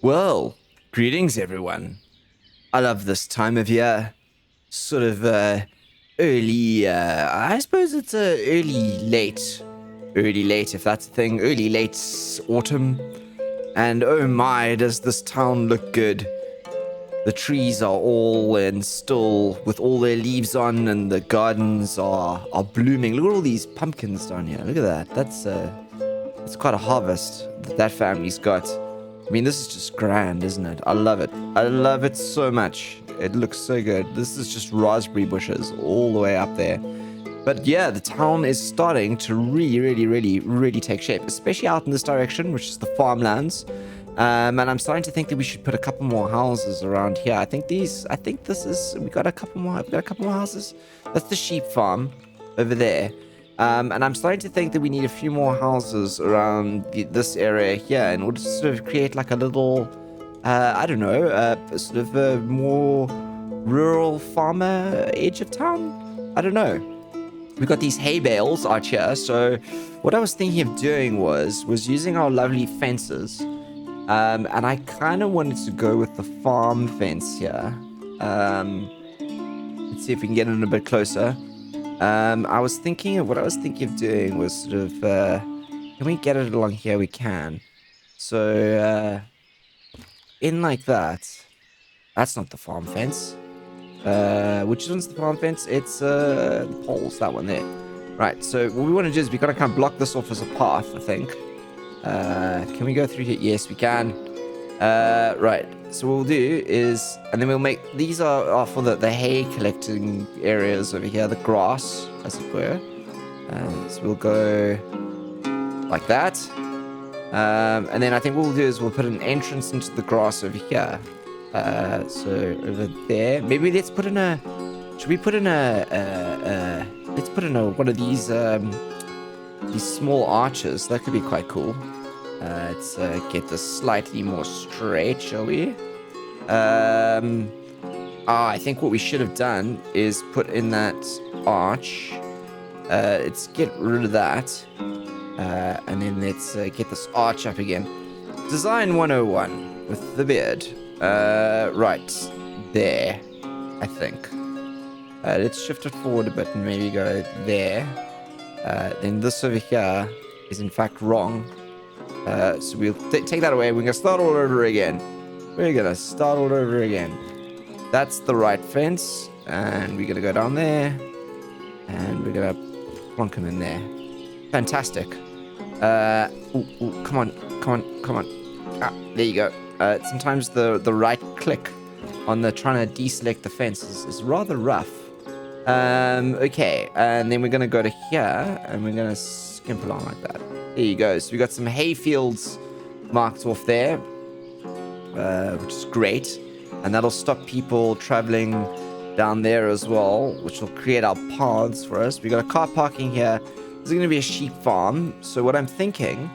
Well, greetings everyone. I love this time of year. Sort of early, I suppose it's early late if that's a thing, early late autumn. And oh my, does this town look good. The trees are all and still with all their leaves on, and the gardens are blooming. Look at all these pumpkins down here. Look at that. That's quite a harvest that family's got. I mean, this is just grand, isn't it? I love it. I love it so much. It looks so good. This is just raspberry bushes all the way up there. But yeah, the town is starting to really take shape, especially out in this direction, which is the farmlands. And I'm starting to think that we should put a couple more houses around here. We got a couple more houses. That's the sheep farm over there. And I'm starting to think that we need a few more houses around this area here in order to sort of create like a little, I don't know, sort of a more rural farmer edge of town. I don't know. We've got these hay bales out here. So what I was thinking of doing was using our lovely fences. And I kind of wanted to go with the farm fence here. Let's see if we can get in a bit closer. What I was thinking of doing was sort of, can we get it along here? We can. So, in like that. That's not the farm fence. Which one's the farm fence? It's, the poles, that one there. Right, so what we want to do is we got to kind of block this off as a path, I think. Can we go through here? Yes, we can. Right. So what we'll do is, and then we'll make, these are for the hay collecting areas over here, the grass, as it were. So we'll go like that. And then I think what we'll do is we'll put an entrance into the grass over here. So over there, maybe let's put in a, should we put in let's put in one of these small arches. That could be quite cool. Let's get this slightly more straight, shall we? I think what we should have done is put in that arch. Let's get rid of that. And then let's get this arch up again. Design 101 with the beard. Right. There. I think. Let's shift it forward a bit and maybe go there. Then this over here is in fact wrong. So we'll take that away. We're going to start all over again. That's the right fence. And we're going to go down there. And we're going to plonk him in there. Fantastic. Come on. Ah, there you go. Sometimes the right click on the trying to deselect the fence is rather rough. Okay. And then we're going to go to here. And we're going to skimp along like that. There you go. So we got some hay fields marked off there, which is great. And that'll stop people traveling down there as well, which will create our paths for us. We got a car parking here. There's going to be a sheep farm. So what I'm thinking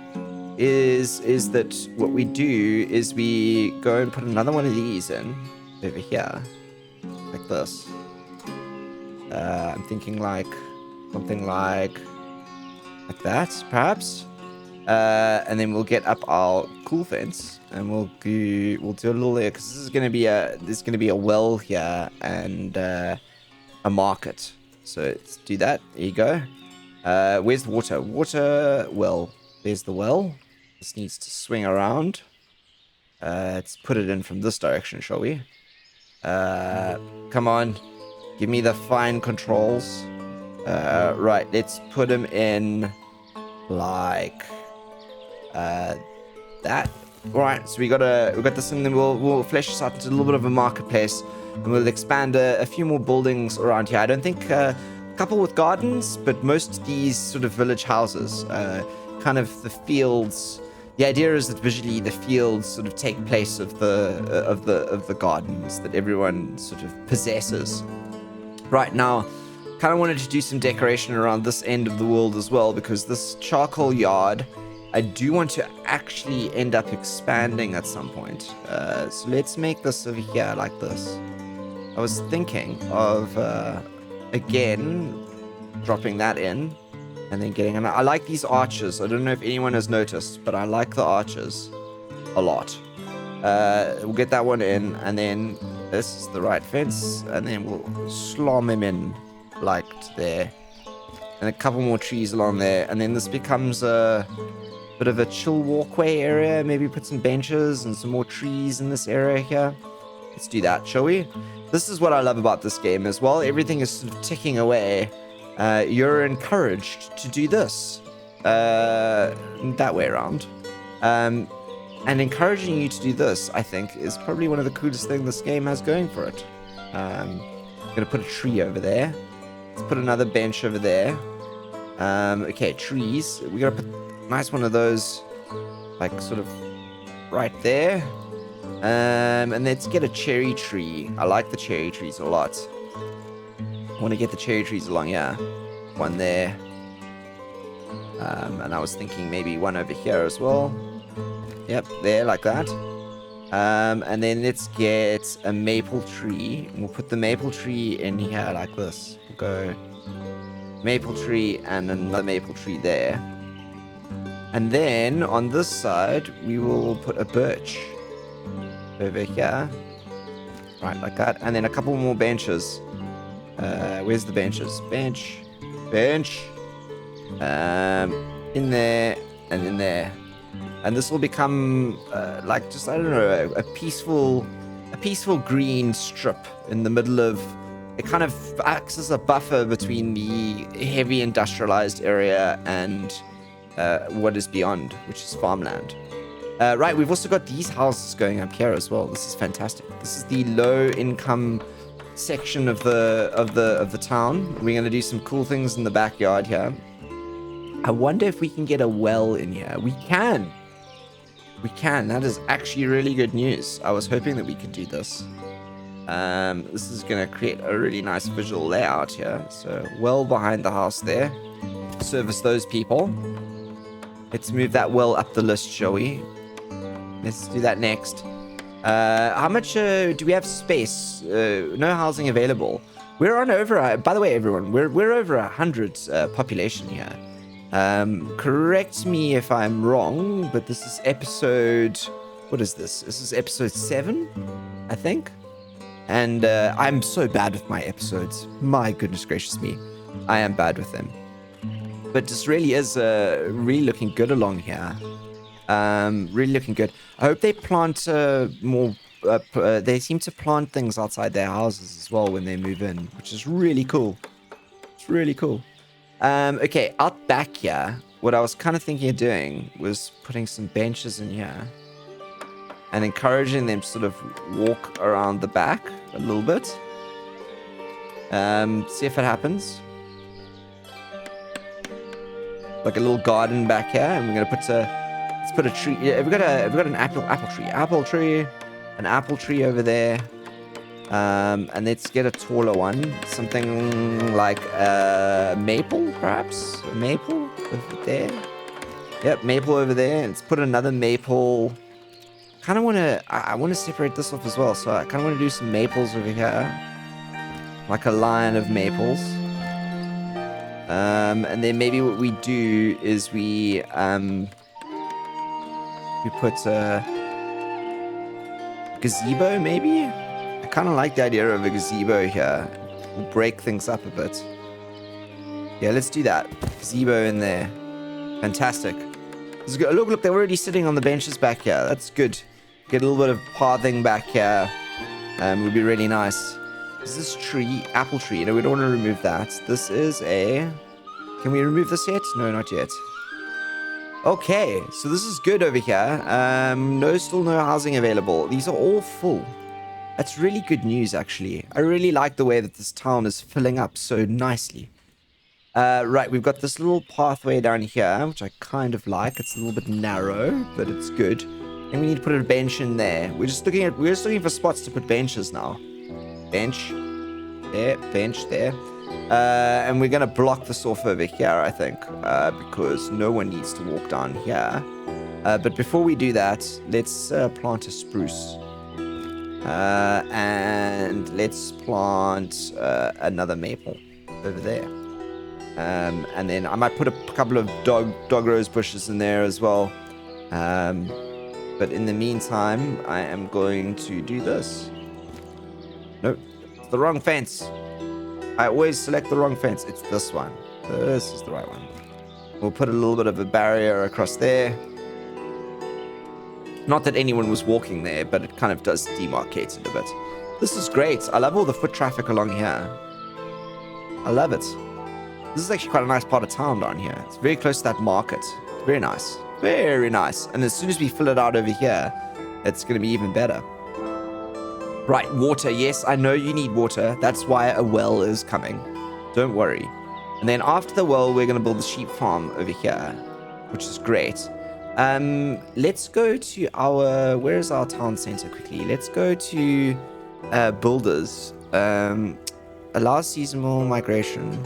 is that what we do is we go and put another one of these in over here, like this. I'm thinking like something like that, perhaps. And then we'll get up our cool fence, and we'll do a little there because there's gonna be a well here and a market. So let's do that. There you go. Where's the water well? There's the well. This needs to swing around. Let's put it in from this direction, shall we? Come on, give me the fine controls. Right, let's put him in like that. Alright, so we got this, and then we'll flesh this out into a little bit of a marketplace, and we'll expand a few more buildings around here. I don't think a couple with gardens, but most of these sort of village houses, kind of the fields. The idea is that visually the fields sort of take place of the gardens that everyone sort of possesses. Right now, kind of wanted to do some decoration around this end of the world as well, because this charcoal yard, I do want to actually end up expanding at some point. So let's make this over here like this. I was thinking of, again, dropping that in and then getting... And I like these arches. I don't know if anyone has noticed, but I like the arches a lot. We'll get that one in, and then this is the right fence, and then we'll slom him in like there. And a couple more trees along there, and then this becomes a bit of a chill walkway area. Maybe put some benches and some more trees in this area here. Let's do that, shall we? This is what I love about this game as well. Everything is sort of ticking away. You're encouraged to do this. That way around. And encouraging you to do this, I think, is probably one of the coolest things this game has going for it. I'm going to put a tree over there. Let's put another bench over there. Okay, trees. We got to put a nice one of those, like, sort of right there. And let's get a cherry tree. I like the cherry trees a lot. I want to get the cherry trees along here. One there. And I was thinking maybe one over here as well. Yep, there, like that. And then let's get a maple tree. We'll put the maple tree in here like this. We'll go maple tree and another maple tree there. And then on this side, we will put a birch over here. Right, like that. And then a couple more benches. Where's the benches? Bench. In there and in there. And this will become like just, I don't know, a peaceful green strip in the middle of, it kind of acts as a buffer between the heavy industrialized area and what is beyond, which is farmland. Right, we've also got these houses going up here as well. This is fantastic. This is the low income section of the town. We're going to do some cool things in the backyard here. I wonder if we can get a well in here. We can. That is actually really good news. I was hoping that we could do this. This is going to create a really nice visual layout here. So, well behind the house there. Service those people. Let's move that well up the list, shall we? Let's do that next. How much do we have space? No housing available. We're on over, by the way, everyone, we're over 100 population here. Correct me if I'm wrong, but this is episode, what is this? This is episode 7, I think. And I'm so bad with my episodes. My goodness gracious me. I am bad with them. But this really is really looking good along here. Really looking good. I hope they plant more, they seem to plant things outside their houses as well when they move in, which is really cool. It's really cool. Okay, out back here, what I was kind of thinking of doing was putting some benches in here and encouraging them to sort of walk around the back a little bit. See if it happens. Like a little garden back here, and we're gonna put let's put a tree. Yeah, we've got an apple tree over there. And let's get a taller one. Something like a maple, perhaps? A maple over there. Yep, maple over there. Let's put another maple. I want to separate this off as well. So I kind of want to do some maples over here. Like a line of maples. And then maybe what we do is we put a gazebo, maybe? I kind of like the idea of a gazebo here. We'll break things up a bit. Yeah, let's do that. Gazebo in there. Fantastic. Look, they're already sitting on the benches back here. That's good. Get a little bit of pathing back here. Would be really nice. Is this tree, apple tree? No, we don't want to remove that. This is a... Can we remove this yet? No, not yet. Okay, so this is good over here. Still no housing available. These are all full. That's really good news, actually. I really like the way that this town is filling up so nicely. Right, we've got this little pathway down here, which I kind of like. It's a little bit narrow, but it's good. And we need to put a bench in there. We're just looking for spots to put benches now. Bench there, bench there. And we're gonna block this off over here, I think, because no one needs to walk down here. But before we do that, let's plant a spruce. And let's plant another maple over there. And then I might put a couple of dog rose bushes in there as well. But in the meantime, I am going to do this. Nope, it's the wrong fence. I always select the wrong fence. It's this one. This is the right one. We'll put a little bit of a barrier across there. Not that anyone was walking there, but it kind of does demarcate it a bit. This is great. I love all the foot traffic along here. I love it. This is actually quite a nice part of town down here. It's very close to that market. Very nice. Very nice. And as soon as we fill it out over here, it's going to be even better. Right, water. Yes, I know you need water. That's why a well is coming. Don't worry. And then after the well, we're going to build the sheep farm over here, which is great. Let's go to our... Where is our town center quickly? Let's go to builders. Allow seasonal migration.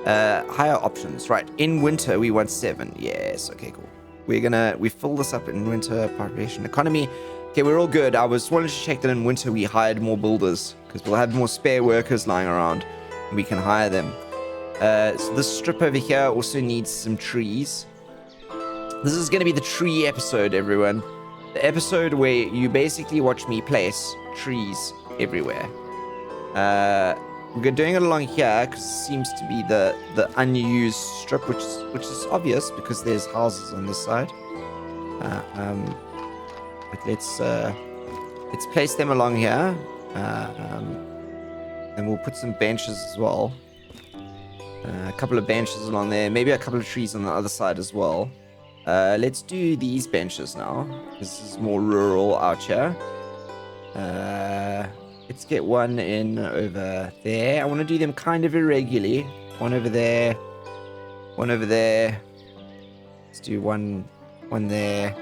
Higher options. Right, in winter, we want 7. Yes, okay, cool. We fill this up in winter, population, economy. Okay, we're all good. I was wanting to check that in winter we hired more builders because we'll have more spare workers lying around and we can hire them. So this strip over here also needs some trees. This is going to be the tree episode, everyone. The episode where you basically watch me place trees everywhere. We're doing it along here because it seems to be the unused strip, which is obvious because there's houses on this side. But let's place them along here, and we'll put some benches as well. A couple of benches along there, maybe a couple of trees on the other side as well. Let's do these benches now. This is more rural out here. Let's get one in over there. I want to do them kind of irregularly. One over there. One over there. Let's do one there.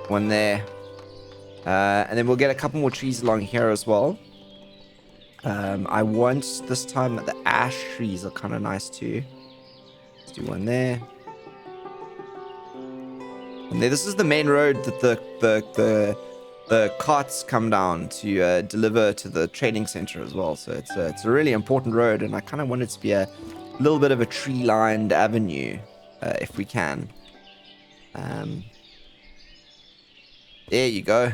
One there. And then we'll get a couple more trees along here as well. I want this time the ash trees are kind of nice too. Let's do one there. And there, this is the main road that the carts come down to deliver to the training center as well. So it's a really important road, and I kind of want it to be a little bit of a tree-lined avenue, if we can. There you go.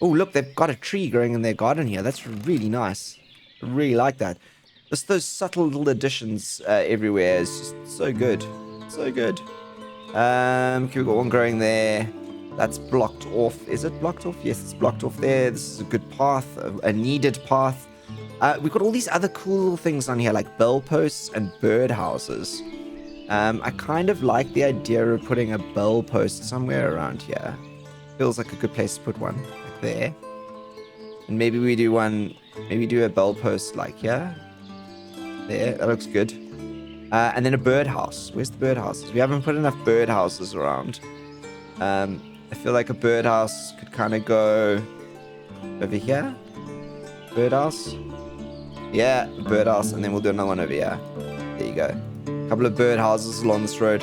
Oh, look, they've got a tree growing in their garden here. That's really nice. I really like that. Just those subtle little additions everywhere is just so good. So good. Okay, we've got one growing there. That's blocked off. Is it blocked off? Yes, it's blocked off there. This is a good path, a needed path. We've got all these other cool little things on here, like bell posts and bird houses. I kind of like the idea of putting a bell post somewhere around here. Feels like a good place to put one, like there. And maybe we do one, maybe do a bell post like here. There, that looks good. And then a birdhouse. Where's the birdhouses? We haven't put enough birdhouses around. I feel like a birdhouse could kind of go over here. Birdhouse. Yeah, birdhouse. And then we'll do another one over here. There you go. A couple of birdhouses along this road.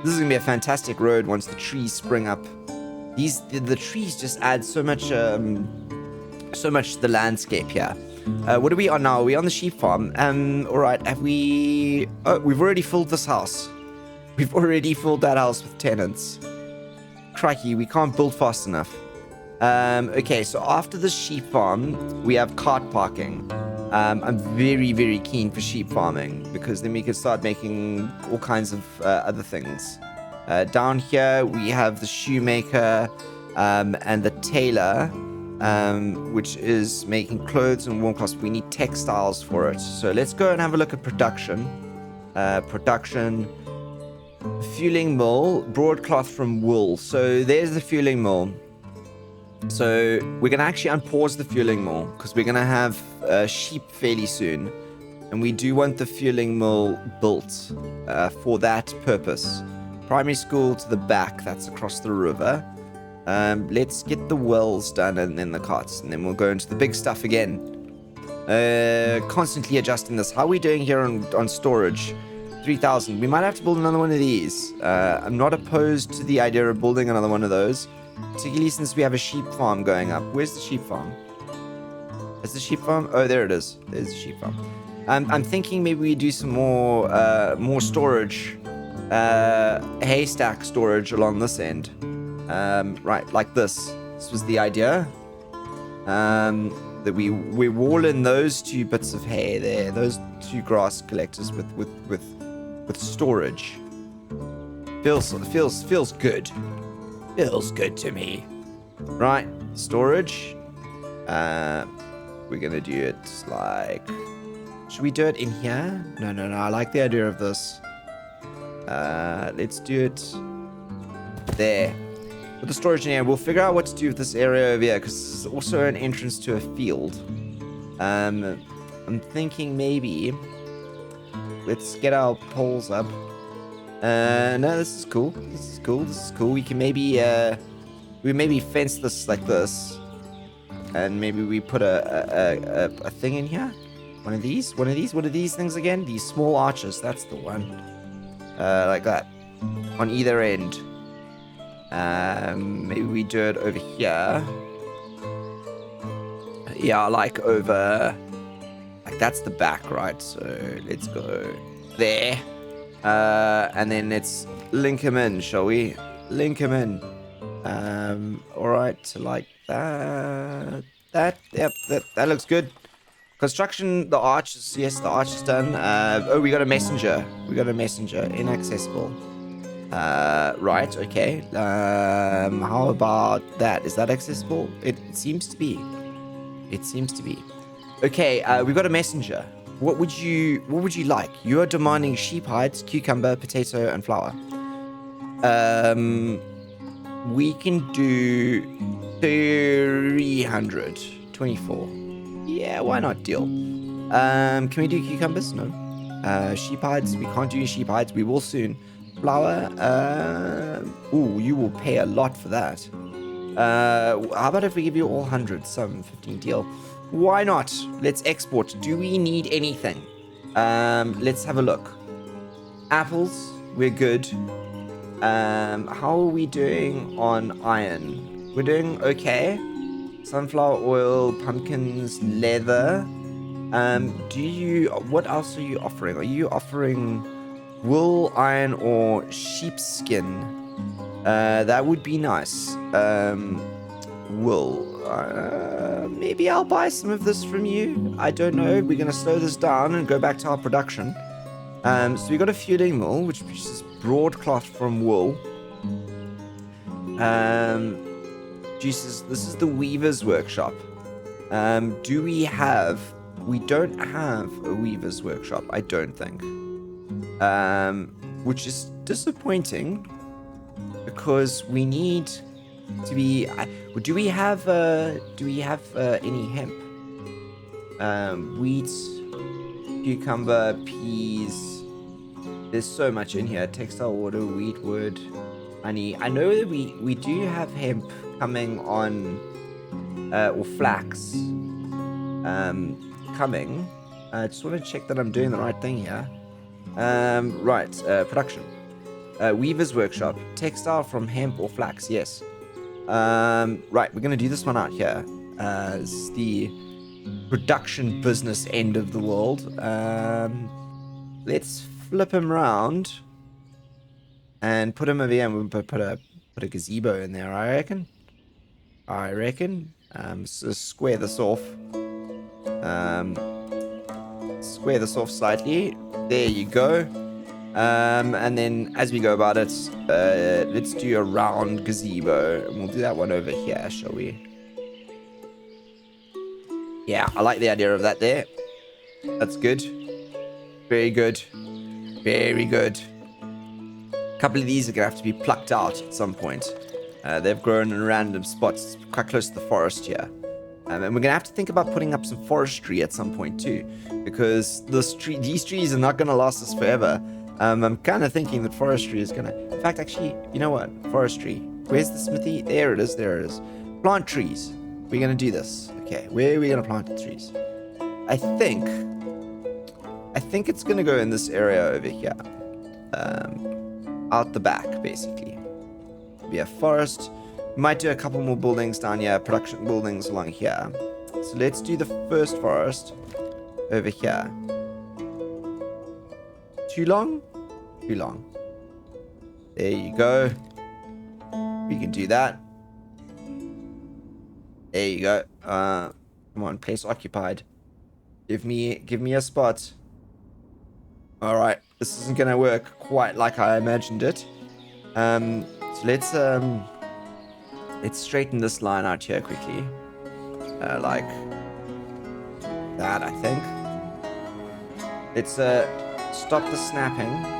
This is going to be a fantastic road once the trees spring up. The trees just add so much to the landscape here. What are we on now? Are we on the sheep farm? All right. Have we... Oh, we've already filled this house. We've already filled that house with tenants. Crikey, we can't build fast enough. Okay, so after the sheep farm, we have cart parking. I'm very, very keen for sheep farming because then we can start making all kinds of other things. Down here, we have the shoemaker and the tailor, which is making clothes and warm cloths. We need textiles for it. So let's go and have a look at production. Fueling mill, broadcloth from wool. So there's the fueling mill. So we're going to actually unpause the fueling mill because we're going to have sheep fairly soon. And we do want the fueling mill built for that purpose. Primary school to the back, that's across the river. Let's get the wells done and then the carts. And then we'll go into the big stuff again. Constantly adjusting this. How are we doing here on storage? 3,000. We might have to build another one of these. I'm not opposed to the idea of building another one of those, particularly since we have a sheep farm going up. Where's the sheep farm? Is the sheep farm? Oh, there it is. There's the sheep farm. I'm thinking maybe we do some more storage haystack storage along this end. Right, like this. This was the idea. That we wall in those 2 bits of hay there, those 2 grass collectors with storage. Feels good. Feels good to me. Right, storage. We're gonna do it like. Should we do it in here? No. I like the idea of this. Let's do it there. With the storage in here, we'll figure out what to do with this area over here, because it's also an entrance to a field. I'm thinking maybe let's get our poles up. No, this is cool. This is cool. We can maybe fence this like this, and maybe we put a thing in here. One of these. What are these things again? These small arches. That's the one. Like that, on either end. Maybe we do it over here. Yeah, like over. Like that's the back, right? So let's go there. And then let's link them in, shall we? Link them in. Alright, so like that. Yep, that looks good. Construction, the arch, yes, the arch is done. Oh, we got a messenger. Inaccessible. Right, okay. How about that? Is that accessible? It seems to be. Okay, we got a messenger. What would you like? You are demanding sheep hides, cucumber, potato, and flour. We can do 324. Yeah, why not? Deal. Can we do cucumbers? No. Sheep hides. We can't do sheep hides. We will soon. Flour. Ooh, you will pay a lot for that. How about if we give you all 100? 715 deal. Why not? Let's export. Do we need anything? Let's have a look. Apples. We're good. How are we doing on iron? We're doing okay. Sunflower oil, pumpkins, leather. What else are you offering? Are you offering wool, iron, or sheepskin? That would be nice. Wool. Maybe I'll buy some of this from you. I don't know. We're going to slow this down and go back to our production. So we got a fueling mill, which is broadcloth from wool. Jesus, this is the weaver's workshop. We don't have a weaver's workshop, I don't think. Which is disappointing because we need to be. Do we have any hemp? Wheat, cucumber, peas. There's so much in here. Textile, water, wheat, wood, honey. I know that we do have hemp coming on, or flax coming. I just want to check that I'm doing the right thing here. Right, production. Weaver's workshop. Textile from hemp or flax, yes. Right, we're going to do this one out here. It's the production business end of the world. Let's flip him around and put him over here, and we'll put a gazebo in there, I reckon. So square this off. Square this off slightly. There you go. And then as we go about it, let's do a round gazebo. And we'll do that one over here, shall we? Yeah, I like the idea of that there. That's good. Very good. Very good. A couple of these are going to have to be plucked out at some point. They've grown in random spots quite close to the forest here. And we're going to have to think about putting up some forestry at some point too. Because these trees are not going to last us forever. I'm kind of thinking that forestry is going to... In fact, actually, you know what? Forestry. Where's the smithy? There it is. There it is. Plant trees. We're going to do this. Okay, where are we going to plant the trees? I think it's going to go in this area over here. Out the back, basically. We have forest. We might do a couple more buildings down here. Production buildings along here. So let's do the first forest over here. Too long? Too long. There you go. We can do that. There you go. Come on, place occupied. Give me a spot. All right, this isn't gonna work quite like I imagined it. So let's straighten this line out here quickly. Like that, I think. Let's stop the snapping.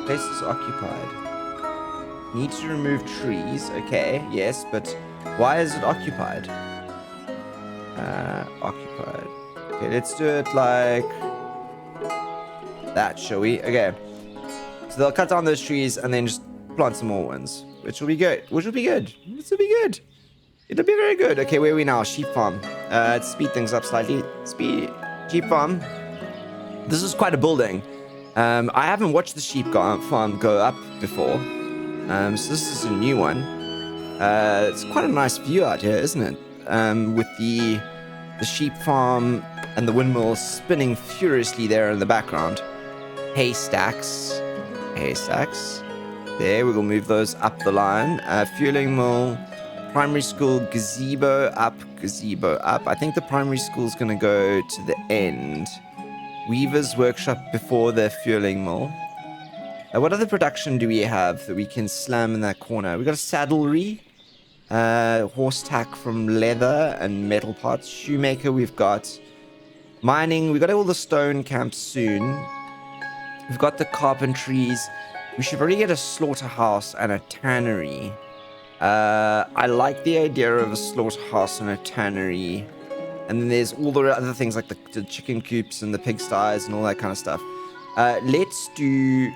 Place is occupied. Need to remove trees. Okay, yes, but why is it occupied? Occupied. Okay, let's do it like that, shall we? Okay. So they'll cut down those trees and then just plant some more ones, which will be good. This will be good. It'll be very good. Okay, where are we now? Sheep farm. Let's speed things up slightly. Sheep farm. This is quite a building. I haven't watched the sheep farm go up before. So this is a new one. It's quite a nice view out here, isn't it? With the sheep farm and the windmill spinning furiously there in the background. Haystacks. There, we will move those up the line. Fueling mill, primary school, gazebo up. I think the primary school is going to go to the end. Weaver's workshop before the fueling mill. What other production do we have that we can slam in that corner? We got a saddlery, horse tack from leather and metal parts. Shoemaker, we've got mining. We got all the stone camps soon. We've got the carpentries. We should probably get a slaughterhouse and a tannery. I like the idea of a slaughterhouse and a tannery. And then there's all the other things like the chicken coops and the pigsties and all that kind of stuff. Let's do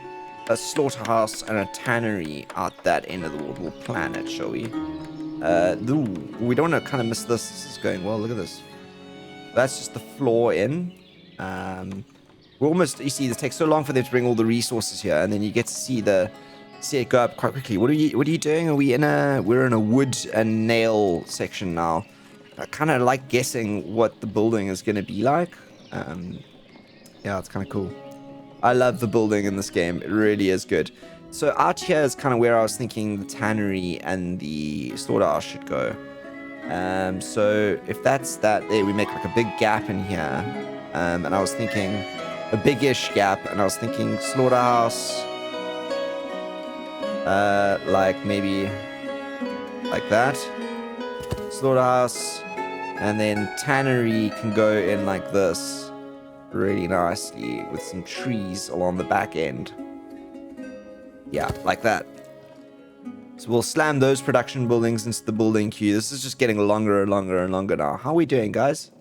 a slaughterhouse and a tannery out that end of the world. We'll plan it, shall we? We don't want to kind of miss this. This is going well. Look at this. That's just the floor in. We're almost, you see, this takes so long for them to bring all the resources here, and then you get to see it go up quite quickly. What are you doing? We're in a wood and nail section now. I kind of like guessing what the building is going to be like. Yeah, it's kind of cool. I love the building in this game. It really is good. So out here is kind of where I was thinking the tannery and the slaughterhouse should go. So if that's that, there we make like a big gap in here. And I was thinking a big-ish gap, and I was thinking slaughterhouse, like maybe like that. Slaughterhouse, and then tannery can go in like this really nicely with some trees along the back end. Yeah, like that. So we'll slam those production buildings into the building queue. This is just getting longer and longer and longer now. How are we doing, guys?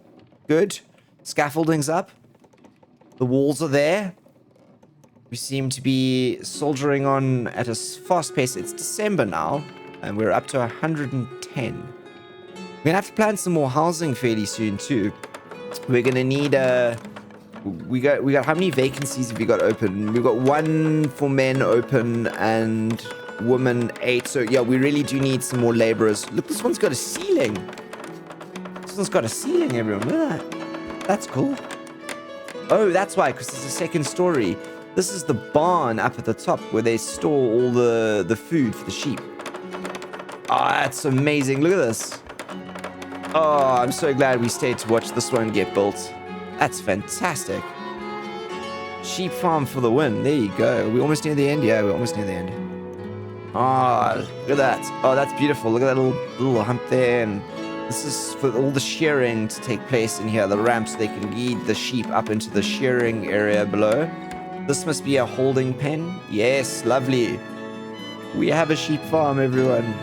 Good? Scaffolding's up. The walls are there. We seem to be soldiering on at a fast pace. It's December now, and we're up to 110. We're gonna have to plan some more housing fairly soon too. We're gonna need we got how many vacancies have we got open? We've got 1 for men open and women 8. So yeah, we really do need some more laborers. Look, this one's got a ceiling. This one's got a ceiling, everyone. Look at that. That's cool. Oh, that's why, because it's a second story. This is the barn up at the top where they store all the food for the sheep. Oh, that's amazing. Look at this. Oh, I'm so glad we stayed to watch this one get built. That's fantastic. Sheep farm for the win. There you go. We're almost near the end. Yeah, we're almost near the end. Oh, look at that. Oh, that's beautiful. Look at that little hump there. And this is for all the shearing to take place in here. The ramps, they can lead the sheep up into the shearing area below. This must be a holding pen. Yes, lovely. We have a sheep farm, everyone.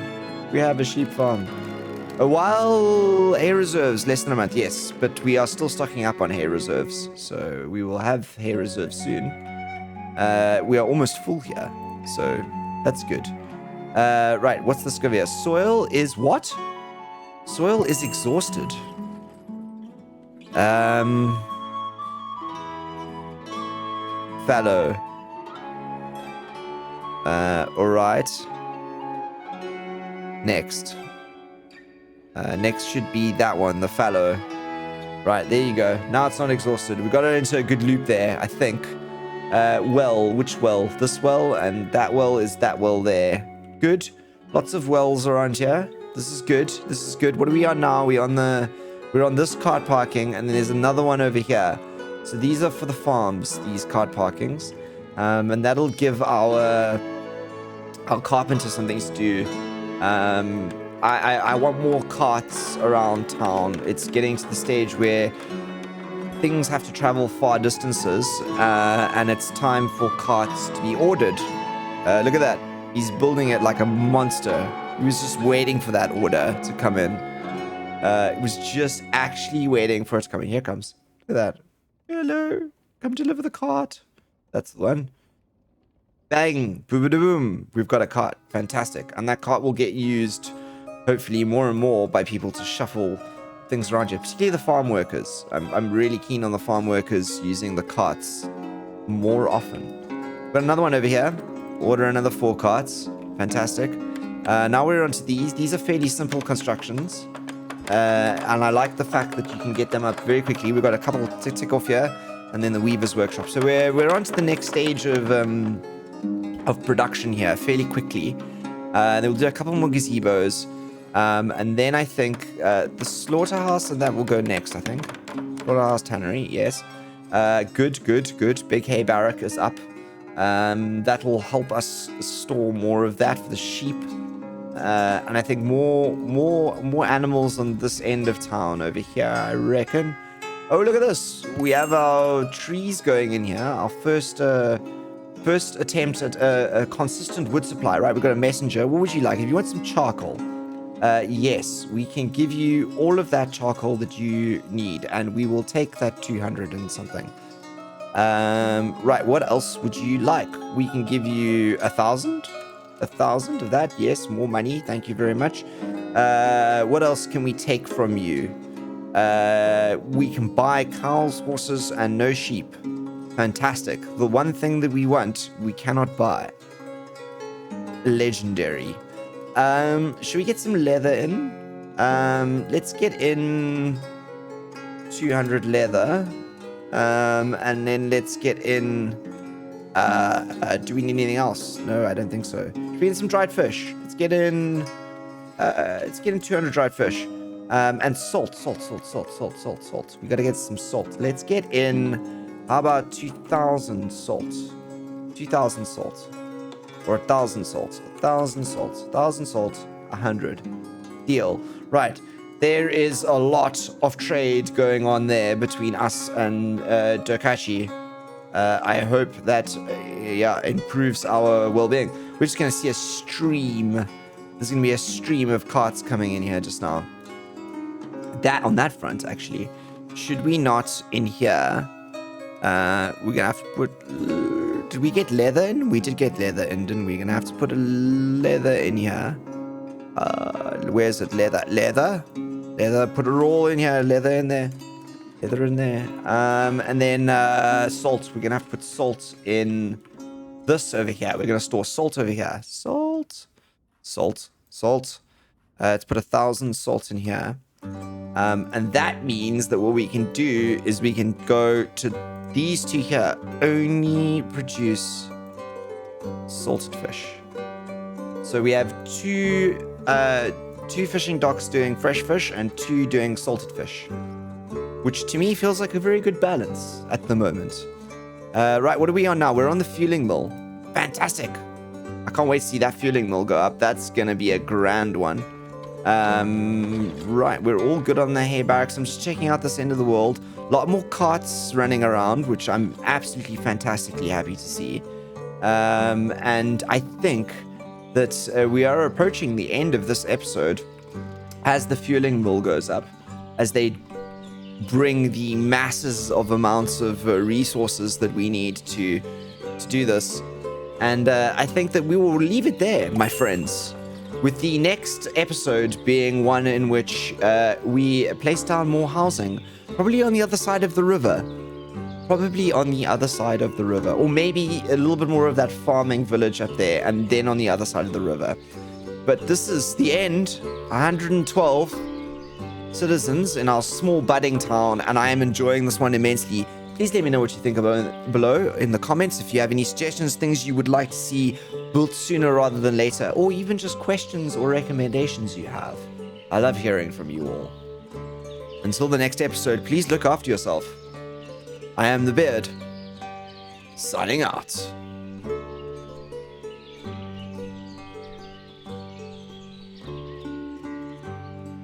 We have a sheep farm. A while hay reserves, less than a month, yes. But we are still stocking up on hay reserves. So we will have hay reserves soon. We are almost full here. So that's good. Right, what's this over here? Soil is what? Soil is exhausted. Fallow. Alright. Next. Next should be that one, the fallow. Right, there you go. Now it's not exhausted. We got it into a good loop there, I think. Well, which well? This well, and that well is that well there. Good. Lots of wells around here. This is good. This is good. What are we on now? We're on this cart parking, and then there's another one over here. So these are for the farms, these cart parkings. And that'll give our carpenter some things to do. I want more carts around town. It's getting to the stage where things have to travel far distances, and it's time for carts to be ordered. Look at that. He's building it like a monster. He was just waiting for that order to come in. It was just actually waiting for it to come in. Here it comes. Look at that. Hello. Come deliver the cart. That's the one. Bang. Boom. We've got a cart. Fantastic. And that cart will get used, hopefully, more and more by people to shuffle things around here, particularly the farm workers. I'm really keen on the farm workers using the carts more often. Got another one over here. Order another 4 carts. Fantastic. Now we're onto these. These are fairly simple constructions. And I like the fact that you can get them up very quickly. We've got a couple to tick off here, and then the weaver's workshop. So we're on to the next stage of production here fairly quickly. Then we'll do a couple more gazebos. And then I think the slaughterhouse, and that will go next, I think. Slaughterhouse tannery, yes. Good. Big hay barrack is up. That will help us store more of that for the sheep. And I think more animals on this end of town over here, I reckon. Oh, look at this. We have our trees going in here. Our first attempt at a consistent wood supply, right? We've got a messenger. What would you like? If you want some charcoal, yes, we can give you all of that charcoal that you need, and we will take that 200 and something. Right, what else would you like? We can give you 1,000. 1,000 of that, yes, more money, thank you very much. What else can we take from you? We can buy cows, horses, and no sheep. Fantastic. The one thing that we want, we cannot buy. Legendary. Should we get some leather in? Let's get in 200 leather. And then let's get in... do we need anything else? No, I don't think so. Should we get some dried fish? Let's get in 200 dried fish. And salt. We gotta get some salt. Let's get in... How about 2,000 salt? 2,000 salt. Or 1,000 salt. 1,000 salt. 1,000 salt. 100. Deal. Right. There is a lot of trade going on there between us and Dokachi. I hope that improves our well-being. We're just going to see a stream. There's going to be a stream of carts coming in here just now. That on that front, actually. Should we not in here... we're going to have to put... Did we get leather in? We did get leather in, didn't we? We're going to have to put a leather in here. Where's it? Leather. Put it all in here. Leather in there. And then salt. We're going to have to put salt in this over here. We're going to store salt over here. Salt. Let's put 1,000 salt in here. And that means that what we can do is we can go to these two here. Only produce salted fish. So we have two fishing docks doing fresh fish and 2 doing salted fish, which to me feels like a very good balance at the moment. Right, what are we on now? We're on the fueling mill. Fantastic. I can't wait to see that fueling mill go up. That's going to be a grand one. Right, we're all good on the hay barracks. I'm just checking out this end of the world. A lot more carts running around, which I'm absolutely fantastically happy to see. And I think that we are approaching the end of this episode as the fueling mill goes up, as they bring the masses of amounts of resources that we need to do this. And I think that we will leave it there, my friends, with the next episode being one in which we place down more housing, probably on the other side of the river. Or maybe a little bit more of that farming village up there, and then on the other side of the river. But this is the end. 112 citizens in our small budding town, and I am enjoying this one immensely. Please let me know what you think about below in the comments. If you have any suggestions, things you would like to see built sooner rather than later, or even just questions or recommendations you have. I love hearing from you all. Until the next episode, please look after yourself. I am the Beard, signing out.